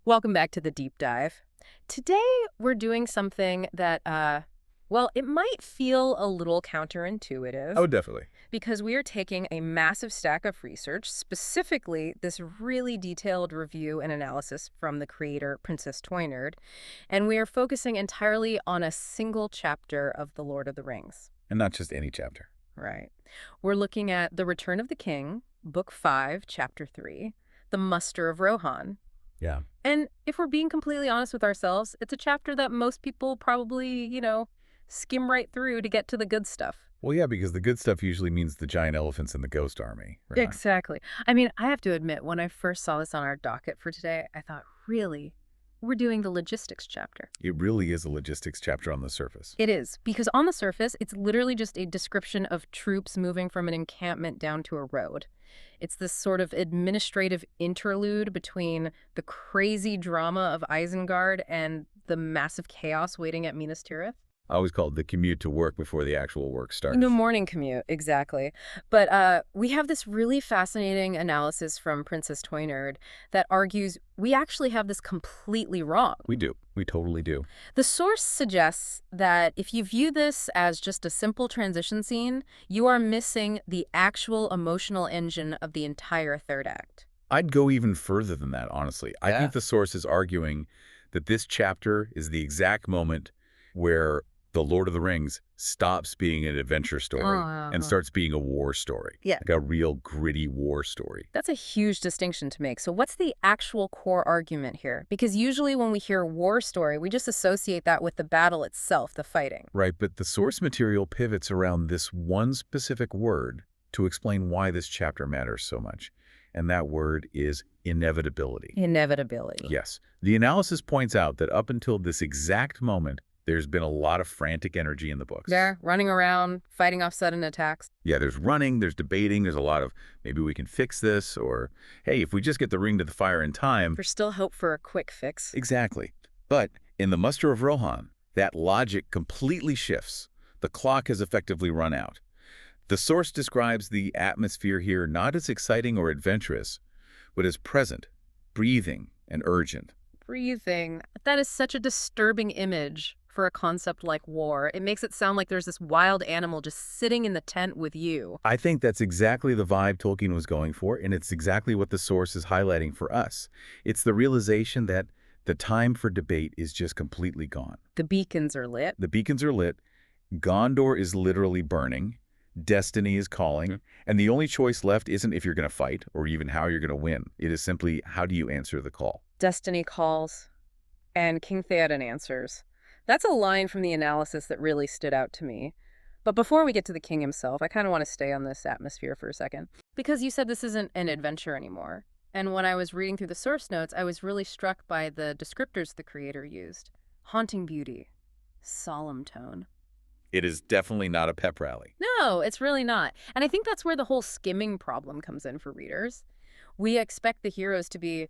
Welcome back to the deep dive. Today, we're doing something that, well, it might feel a little counterintuitive. Oh, definitely. Because we are taking a massive stack of research, specifically this really detailed review and analysis from the creator, Princess Toynard, and we are focusing entirely on a single chapter of The Lord of the Rings. And not just any chapter. Right. We're looking at The Return of the King, Book 5, Chapter 3, The Muster of Rohan. Yeah. And if we're being completely honest with ourselves, it's a chapter that most people probably, skim right through to get to the good stuff. Well, yeah, because the good stuff usually means the giant elephants in the ghost army. Right? Exactly. I mean, I have to admit, when I first saw this on our docket for today, I thought, really? We're doing the logistics chapter. It really is a logistics chapter on the surface. It is, because on the surface, it's literally just a description of troops moving from an encampment down to a road. It's this sort of administrative interlude between the crazy drama of Isengard and the massive chaos waiting at Minas Tirith. I always call it the commute to work before the actual work starts. The morning commute, exactly. But we have this really fascinating analysis from Princess Toynard that argues we actually have this completely wrong. We do. We totally do. The source suggests that if you view this as just a simple transition scene, you are missing the actual emotional engine of the entire third act. I'd go even further than that, honestly. I Yeah. think the source is arguing that this chapter is the exact moment where The Lord of the Rings stops being an adventure story and starts being a war story. Yeah. Like a real gritty war story. That's a huge distinction to make. So what's the actual core argument here? Because usually when we hear war story, we just associate that with the battle itself, the fighting. Right, but the source material pivots around this one specific word to explain why this chapter matters so much. And that word is inevitability. Inevitability. Yes. The analysis points out that up until this exact moment, there's been a lot of frantic energy in the books. They're running around, fighting off sudden attacks. Yeah, there's running, there's debating, there's a lot of maybe we can fix this, or hey, if we just get the ring to the fire in time. There's still hope for a quick fix. Exactly. But in the Muster of Rohan, that logic completely shifts. The clock has effectively run out. The source describes the atmosphere here not as exciting or adventurous, but as present, breathing, and urgent. Breathing. That is such a disturbing image for a concept like war. It makes it sound like there's this wild animal just sitting in the tent with you. I think that's exactly the vibe Tolkien was going for, and it's exactly what the source is highlighting for us. It's the realization that the time for debate is just completely gone. The beacons are lit. The beacons are lit. Gondor is literally burning. Destiny is calling. And the only choice left isn't if you're going to fight or even how you're going to win. It is simply, how do you answer the call? Destiny calls, and King Théoden answers. That's a line from the analysis that really stood out to me. But before we get to the king himself, I kind of want to stay on this atmosphere for a second. Because you said this isn't an adventure anymore. And when I was reading through the source notes, I was really struck by the descriptors the creator used. Haunting beauty. Solemn tone. It is definitely not a pep rally. No, it's really not. And I think that's where the whole skimming problem comes in for readers. We expect the heroes to be,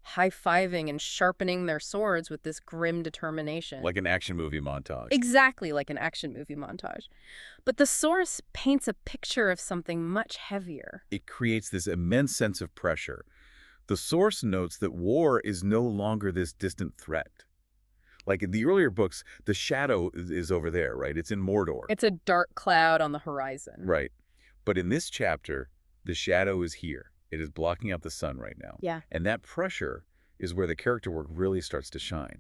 high-fiving and sharpening their swords with this grim determination. Like an action movie montage. Exactly like an action movie montage. But the source paints a picture of something much heavier. It creates this immense sense of pressure. The source notes that war is no longer this distant threat. Like in the earlier books, the shadow is over there, right? It's in Mordor. It's a dark cloud on the horizon. Right. But in this chapter, the shadow is here. It is blocking out the sun right now. Yeah. And that pressure is where the character work really starts to shine.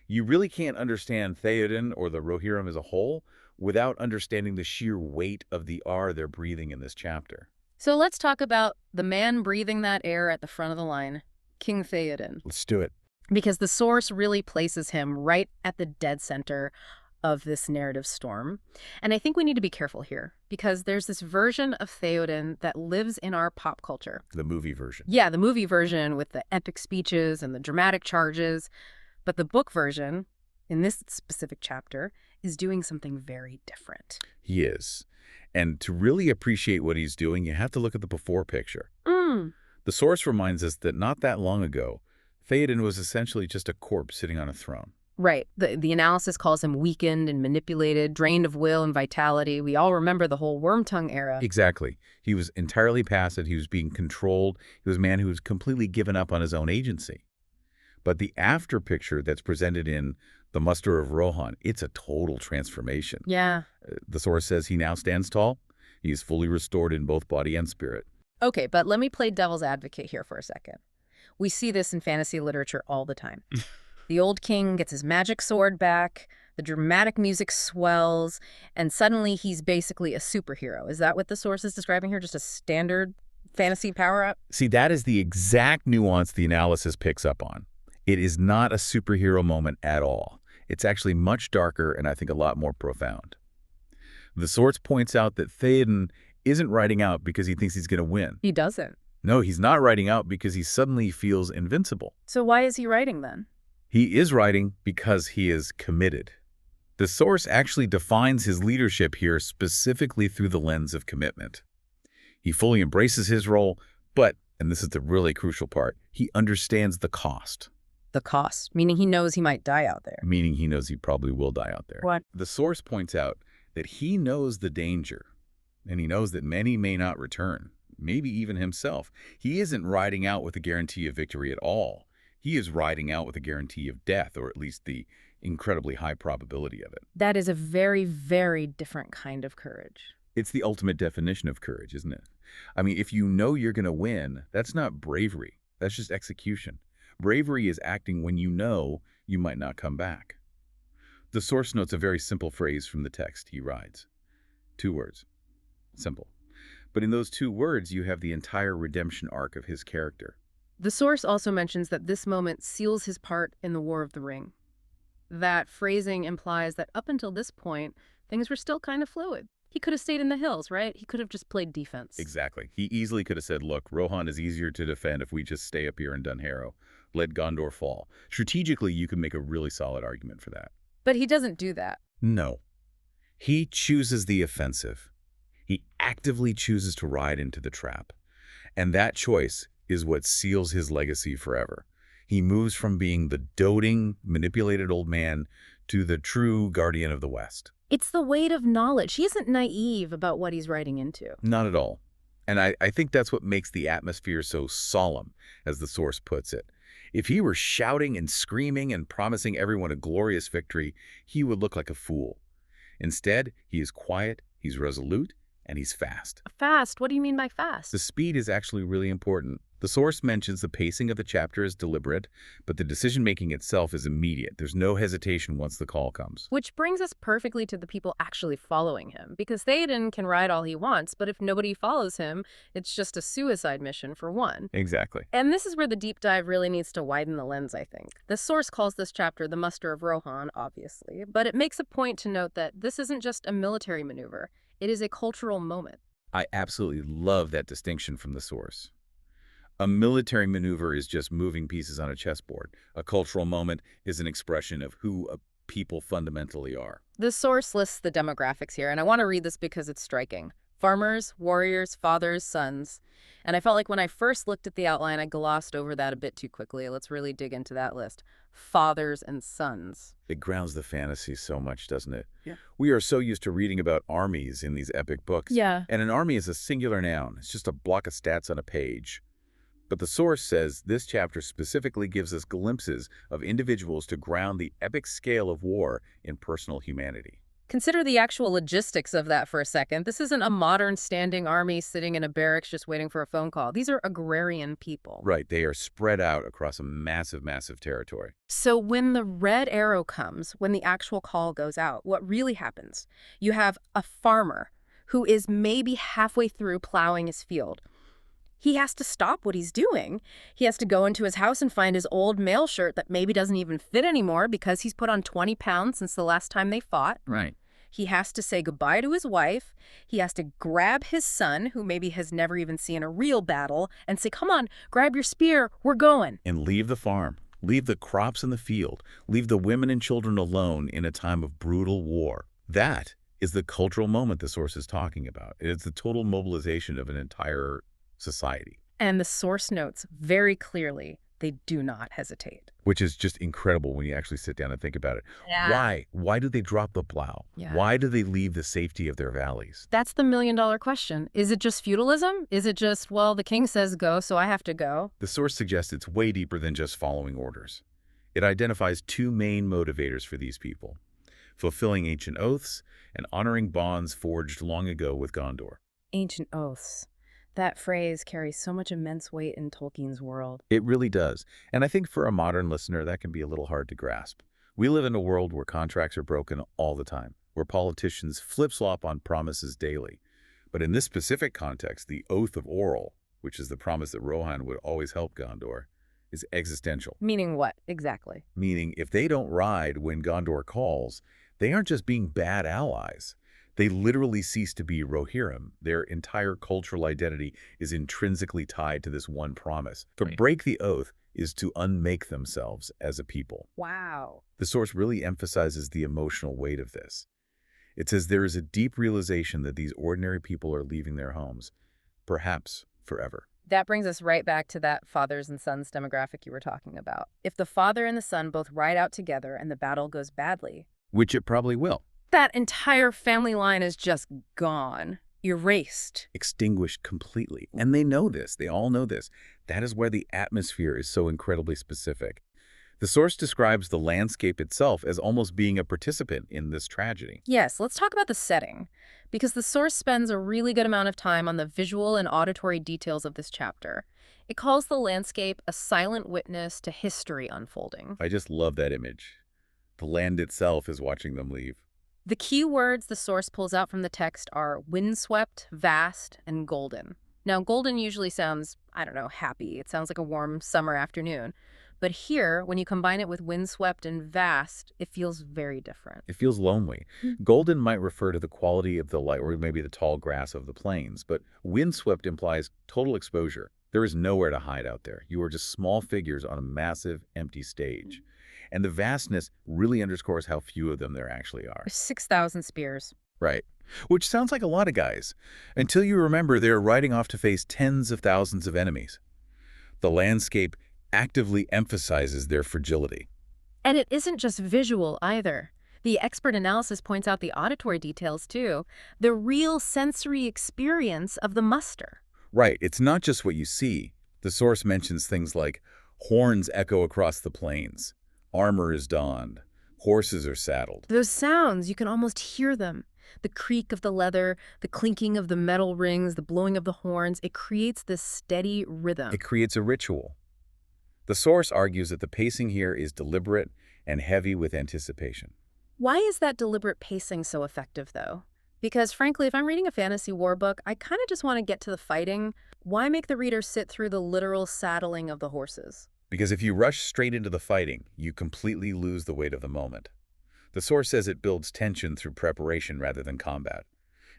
You really can't understand Théoden or the Rohirrim as a whole without understanding the sheer weight of the air they're breathing in this chapter. So let's talk about the man breathing that air at the front of the line, King Théoden. Let's do it. Because the source really places him right at the dead center of this narrative storm. And I think we need to be careful here, because there's this version of Théoden that lives in our pop culture. The movie version. Yeah, the movie version with the epic speeches and the dramatic charges. But the book version, in this specific chapter, is doing something very different. He is. And to really appreciate what he's doing, you have to look at the before picture. The source reminds us that not that long ago, Théoden was essentially just a corpse sitting on a throne. Right. The analysis calls him weakened and manipulated, drained of will and vitality. We all remember the whole Wormtongue era. Exactly. He was entirely passive. He was being controlled. He was a man who was completely given up on his own agency. But the after picture that's presented in the Muster of Rohan, it's a total transformation. Yeah. The source says he now stands tall. He is fully restored in both body and spirit. Okay, but let me play devil's advocate here for a second. We see this in fantasy literature all the time. The old king gets his magic sword back, the dramatic music swells, and suddenly he's basically a superhero. Is that what the source is describing here? Just a standard fantasy power-up? See, that is the exact nuance the analysis picks up on. It is not a superhero moment at all. It's actually much darker and I think a lot more profound. The source points out that Théoden isn't riding out because he thinks he's going to win. He doesn't. No, he's not riding out because he suddenly feels invincible. So why is he writing then? He is riding because he is committed. The source actually defines his leadership here specifically through the lens of commitment. He fully embraces his role, but, and this is the really crucial part, he understands the cost. The cost, meaning he knows he might die out there. Meaning he knows he probably will die out there. What? The source points out that he knows the danger, and he knows that many may not return, maybe even himself. He isn't riding out with a guarantee of victory at all. He is riding out with a guarantee of death, or at least the incredibly high probability of it. That is a very, very different kind of courage. It's the ultimate definition of courage, isn't it? I mean, if you know you're going to win, that's not bravery. That's just execution. Bravery is acting when you know you might not come back. The source notes a very simple phrase from the text. He rides. 2 words. Simple. But in those 2 words, you have the entire redemption arc of his character. The source also mentions that this moment seals his part in the War of the Ring. That phrasing implies that up until this point, things were still kind of fluid. He could have stayed in the hills, right? He could have just played defense. Exactly. He easily could have said, look, Rohan is easier to defend if we just stay up here in Dunharrow. Let Gondor fall. Strategically, you could make a really solid argument for that. But he doesn't do that. No. He chooses the offensive. He actively chooses to ride into the trap. And that choice is what seals his legacy forever. He moves from being the doting, manipulated old man to the true guardian of the West. It's the weight of knowledge. He isn't naive about what he's writing into. Not at all. And I think that's what makes the atmosphere so solemn, as the source puts it. If he were shouting and screaming and promising everyone a glorious victory, he would look like a fool. Instead, he is quiet, he's resolute, and he's fast. Fast? What do you mean by fast? The speed is actually really important. The source mentions the pacing of the chapter is deliberate, but the decision-making itself is immediate. There's no hesitation once the call comes. Which brings us perfectly to the people actually following him. Because Théoden can ride all he wants, but if nobody follows him, it's just a suicide mission for one. Exactly. And this is where the deep dive really needs to widen the lens, I think. The source calls this chapter the Muster of Rohan, obviously, but it makes a point to note that this isn't just a military maneuver. It is a cultural moment. I absolutely love that distinction from the source. A military maneuver is just moving pieces on a chessboard. A cultural moment is an expression of who a people fundamentally are. The source lists the demographics here, and I want to read this because it's striking. Farmers, warriors, fathers, sons. And I felt like when I first looked at the outline, I glossed over that a bit too quickly. Let's really dig into that list. Fathers and sons. It grounds the fantasy so much, doesn't it? Yeah. We are so used to reading about armies in these epic books. Yeah. And an army is a singular noun. It's just a block of stats on a page. But the source says this chapter specifically gives us glimpses of individuals to ground the epic scale of war in personal humanity. Consider the actual logistics of that for a second. This isn't a modern standing army sitting in a barracks just waiting for a phone call. These are agrarian people. Right, they are spread out across a massive, massive territory. So when the red arrow comes, when the actual call goes out, what really happens? You have a farmer who is maybe halfway through plowing his field. He has to stop what he's doing. He has to go into his house and find his old mail shirt that maybe doesn't even fit anymore because he's put on 20 pounds since the last time they fought. Right. He has to say goodbye to his wife. He has to grab his son, who maybe has never even seen a real battle, and say, come on, grab your spear, we're going. And leave the farm. Leave the crops in the field. Leave the women and children alone in a time of brutal war. That is the cultural moment the source is talking about. It's the total mobilization of an entire society. And the source notes very clearly, They do not hesitate. Which is just incredible when you actually sit down and think about it. Yeah. Why? Why do they drop the plow? Yeah. Why do they leave the safety of their valleys? That's the million-dollar question. Is it just feudalism? Is it just, well, the king says go, so I have to go? The source suggests it's way deeper than just following orders. It identifies two main motivators for these people: fulfilling ancient oaths and honoring bonds forged long ago with Gondor. Ancient oaths. That phrase carries so much immense weight in Tolkien's world. It really does. And I think for a modern listener, that can be a little hard to grasp. We live in a world where contracts are broken all the time, where politicians flip-flop on promises daily. But in this specific context, the Oath of Oral, which is the promise that Rohan would always help Gondor, is existential. Meaning what, exactly? Meaning, if they don't ride when Gondor calls, they aren't just being bad allies. They literally cease to be Rohirrim. Their entire cultural identity is intrinsically tied to this one promise. To break the oath is to unmake themselves as a people. Wow. The source really emphasizes the emotional weight of this. It says there is a deep realization that these ordinary people are leaving their homes, perhaps forever. That brings us right back to that fathers and sons demographic you were talking about. If the father and the son both ride out together and the battle goes badly, Which it probably will. that entire family line is just gone, erased. Extinguished completely. And they know this. They all know this. That is where the atmosphere is so incredibly specific. The source describes the landscape itself as almost being a participant in this tragedy. Yes, let's talk about the setting, because the source spends a really good amount of time on the visual and auditory details of this chapter. It calls the landscape a silent witness to history unfolding. I just love that image. The land itself is watching them leave. The key words the source pulls out from the text are windswept, vast, and golden. Now, golden usually sounds, I don't know, happy. It sounds like a warm summer afternoon. But here, when you combine it with windswept and vast, it feels very different. It feels lonely. Golden might refer to the quality of the light or maybe the tall grass of the plains, but windswept implies total exposure. There is nowhere to hide out there. You are just small figures on a massive, empty stage. And the vastness really underscores how few of them there actually are. 6,000 spears. Right. Which sounds like a lot of guys, until you remember they're riding off to face tens of thousands of enemies. The landscape actively emphasizes their fragility. And it isn't just visual either. The expert analysis points out the auditory details too, the real sensory experience of the muster. Right. It's not just what you see. The source mentions things like horns echo across the plains, armor is donned, horses are saddled. Those sounds, you can almost hear them. The creak of the leather, the clinking of the metal rings, the blowing of the horns, it creates this steady rhythm. It creates a ritual. The source argues that the pacing here is deliberate and heavy with anticipation. Why is that deliberate pacing so effective, though? Because, frankly, if I'm reading a fantasy war book, I kind of just want to get to the fighting. Why make the reader sit through the literal saddling of the horses? Because if you rush straight into the fighting, you completely lose the weight of the moment. The source says it builds tension through preparation rather than combat.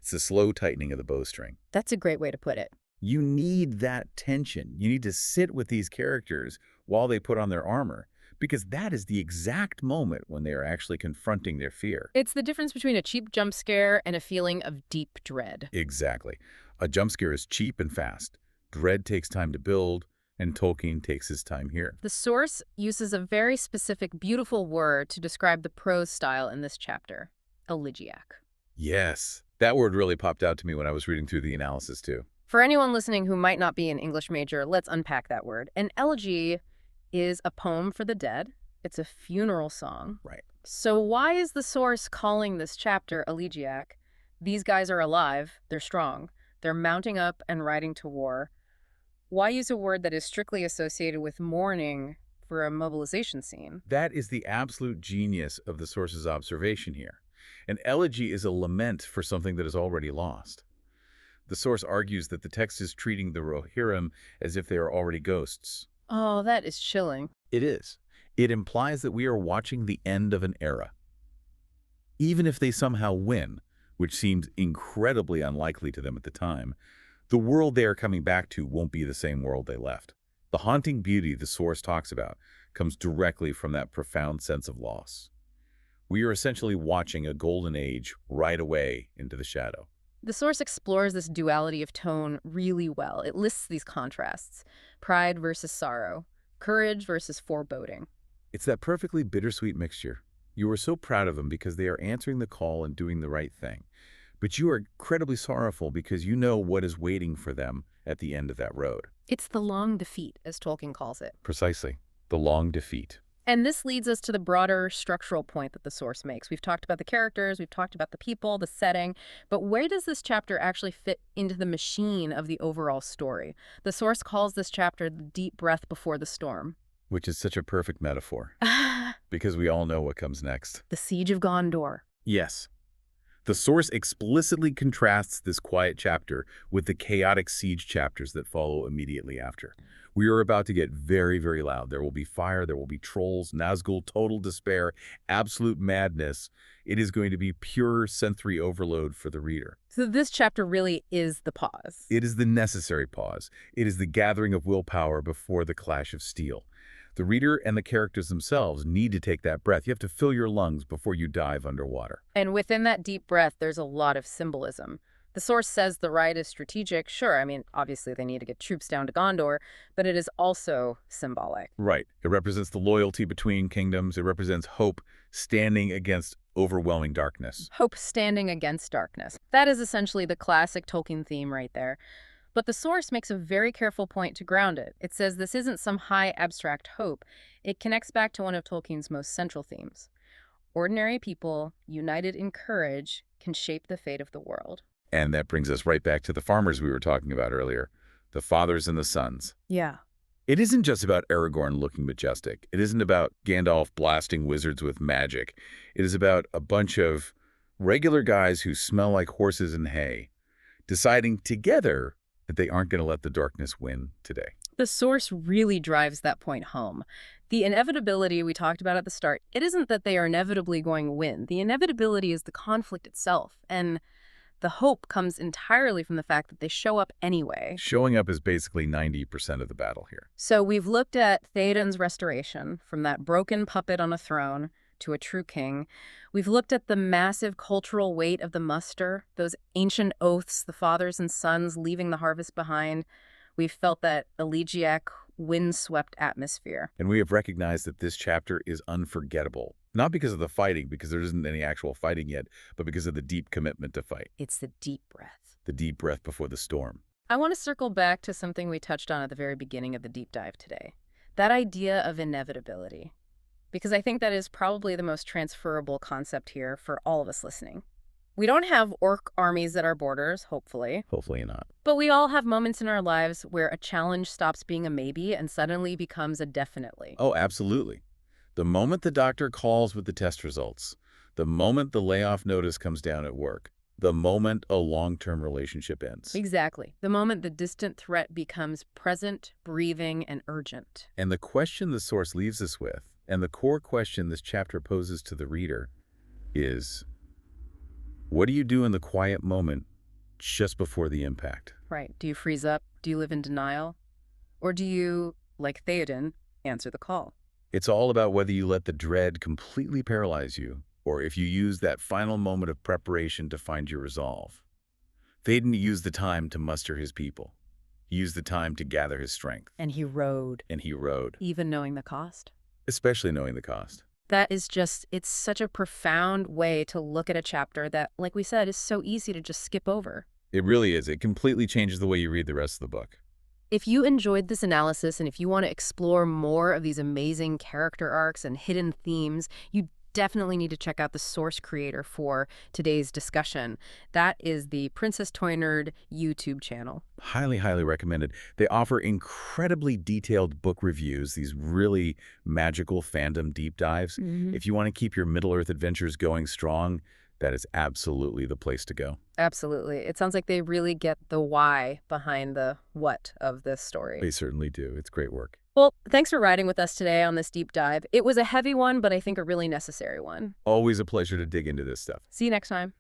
It's the slow tightening of the bowstring. That's a great way to put it. You need that tension. You need to sit with these characters while they put on their armor, because that is the exact moment when they are actually confronting their fear. It's the difference between a cheap jump scare and a feeling of deep dread. Exactly. A jump scare is cheap and fast. Dread takes time to build, and Tolkien takes his time here. The source uses a very specific, beautiful word to describe the prose style in this chapter, elegiac. Yes, that word really popped out to me when I was reading through the analysis too. For anyone listening who might not be an English major, let's unpack that word. An elegy is a poem for the dead. It's a funeral song. Right. So why is the source calling this chapter elegiac? These guys are alive. They're strong. They're mounting up and riding to war. Why use a word that is strictly associated with mourning for a mobilization scene? That is the absolute genius of the source's observation here. An elegy is a lament for something that is already lost. The source argues that the text is treating the Rohirrim as if they are already ghosts. Oh, that is chilling. It is. It implies that we are watching the end of an era. Even if they somehow win, which seems incredibly unlikely to them at the time, the world they are coming back to won't be the same world they left. The haunting beauty the source talks about comes directly from that profound sense of loss. We are essentially watching a golden age ride away into the shadow. The source explores this duality of tone really well. It lists these contrasts: pride versus sorrow, courage versus foreboding. It's that perfectly bittersweet mixture. You are so proud of them because they are answering the call and doing the right thing. But you are incredibly sorrowful because you know what is waiting for them at the end of that road. It's the long defeat, as Tolkien calls it. Precisely. The long defeat. And this leads us to the broader structural point that the source makes. We've talked about the characters, we've talked about the people, the setting, but where does this chapter actually fit into the machine of the overall story? The source calls this chapter the deep breath before the storm. Which is such a perfect metaphor. Because we all know what comes next. The Siege of Gondor. Yes. The source explicitly contrasts this quiet chapter with the chaotic siege chapters that follow immediately after. We are about to get very, very loud. There will be fire, there will be trolls, Nazgul, total despair, absolute madness. It is going to be pure sensory overload for the reader. So this chapter really is the pause. It is the necessary pause. It is the gathering of willpower before the clash of steel. The reader and the characters themselves need to take that breath. You have to fill your lungs before you dive underwater. And within that deep breath, there's a lot of symbolism. The source says the ride is strategic. Sure, I mean, obviously they need to get troops down to Gondor, but it is also symbolic. Right. It represents the loyalty between kingdoms. It represents hope standing against overwhelming darkness. Hope standing against darkness. That is essentially the classic Tolkien theme right there. But the source makes a very careful point to ground it. It says this isn't some high abstract hope. It connects back to one of Tolkien's most central themes. Ordinary people, united in courage, can shape the fate of the world. And that brings us right back to the farmers we were talking about earlier, the fathers and the sons. Yeah. It isn't just about Aragorn looking majestic. It isn't about Gandalf blasting wizards with magic. It is about a bunch of regular guys who smell like horses and hay, deciding together that they aren't going to let the darkness win today. The source really drives that point home. The inevitability we talked about at the start, it isn't that they are inevitably going to win. The inevitability is the conflict itself. And the hope comes entirely from the fact that they show up anyway. Showing up is basically 90% of the battle here. So we've looked at Théoden's restoration, from that broken puppet on a throne to a true king. We've looked at the massive cultural weight of the muster, those ancient oaths, the fathers and sons leaving the harvest behind. We've felt that elegiac, windswept atmosphere. And we have recognized that this chapter is unforgettable. Not because of the fighting, because there isn't any actual fighting yet, but because of the deep commitment to fight. It's the deep breath. The deep breath before the storm. I want to circle back to something we touched on at the very beginning of the deep dive today. That idea of inevitability. Because I think that is probably the most transferable concept here for all of us listening. We don't have orc armies at our borders, hopefully. Hopefully not. But we all have moments in our lives where a challenge stops being a maybe and suddenly becomes a definitely. Oh, absolutely. The moment the doctor calls with the test results, the moment the layoff notice comes down at work, the moment a long-term relationship ends. Exactly. The moment the distant threat becomes present, breathing, and urgent. And the question the source leaves us with, and the core question this chapter poses to the reader, is, what do you do in the quiet moment just before the impact? Right. Do you freeze up? Do you live in denial? Or do you, like Théoden, answer the call? It's all about whether you let the dread completely paralyze you, or if you use that final moment of preparation to find your resolve. Théoden used the time to muster his people. He used the time to gather his strength. And he rode. And he rode. Even knowing the cost. Especially knowing the cost. That is just, it's such a profound way to look at a chapter that, like we said, is so easy to just skip over. It really is. It completely changes the way you read the rest of the book. If you enjoyed this analysis and if you want to explore more of these amazing character arcs and hidden themes, you definitely need to check out the source creator for today's discussion. That is the Princess Toy Nerd YouTube channel. Highly, highly recommended. They offer incredibly detailed book reviews, these really magical fandom deep dives. If you want to keep your Middle-earth adventures going strong, that is absolutely the place to go. Absolutely. It sounds like they really get the why behind the what of this story. They certainly do. It's great work. Well, thanks for riding with us today on this deep dive. It was a heavy one, but I think a really necessary one. Always a pleasure to dig into this stuff. See you next time.